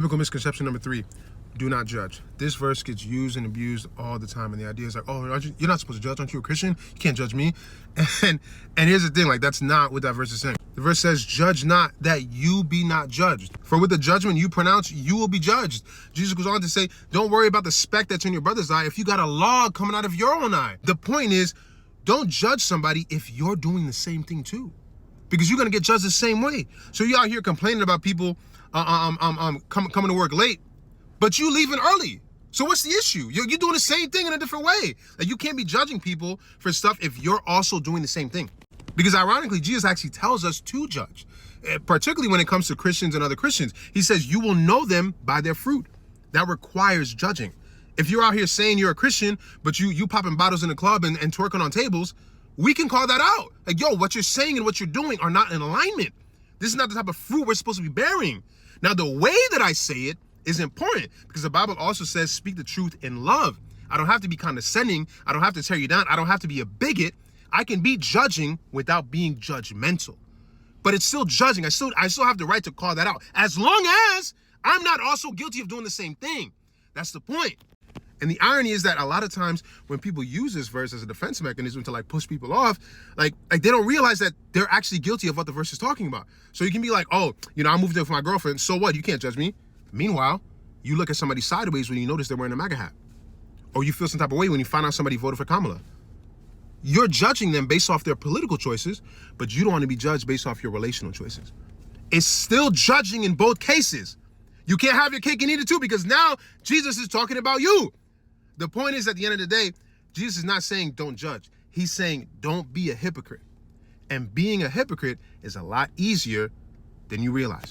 Biblical misconception number 3, do not judge. This verse gets used and abused all the time, and the idea is like, oh, you're not supposed to judge. Aren't you a Christian? You can't judge me. And here's the thing, like, that's not what that verse is saying. The verse says, judge not, that you be not judged. For with the judgment you pronounce, you will be judged. Jesus goes on to say, don't worry about the speck that's in your brother's eye if you got a log coming out of your own eye. The point is, don't judge somebody if you're doing the same thing too, because you're gonna get judged the same way. So you're out here complaining about people coming to work late, but you leaving early. So what's the issue? You're doing the same thing in a different way. Like, you can't be judging people for stuff if you're also doing the same thing. Because ironically, Jesus actually tells us to judge, particularly when it comes to Christians and other Christians. He says, you will know them by their fruit. That requires judging. If you're out here saying you're a Christian, but you popping bottles in the club and twerking on tables, we can call that out. Like, yo, what you're saying and what you're doing are not in alignment. This is not the type of fruit we're supposed to be bearing. Now, the way that I say it is important, because the Bible also says, speak the truth in love. I don't have to be condescending. I don't have to tear you down. I don't have to be a bigot. I can be judging without being judgmental. But it's still judging. I still have the right to call that out, as long as I'm not also guilty of doing the same thing. That's the point. And the irony is that a lot of times when people use this verse as a defense mechanism to, like, push people off, like they don't realize that they're actually guilty of what the verse is talking about. So you can be like, oh, I moved in with my girlfriend, so what? You can't judge me. Meanwhile, you look at somebody sideways when you notice they're wearing a MAGA hat. Or you feel some type of way when you find out somebody voted for Kamala. You're judging them based off their political choices, but you don't want to be judged based off your relational choices. It's still judging in both cases. You can't have your cake and eat it too, because now Jesus is talking about you. The point is, at the end of the day, Jesus is not saying don't judge. He's saying don't be a hypocrite. And being a hypocrite is a lot easier than you realize.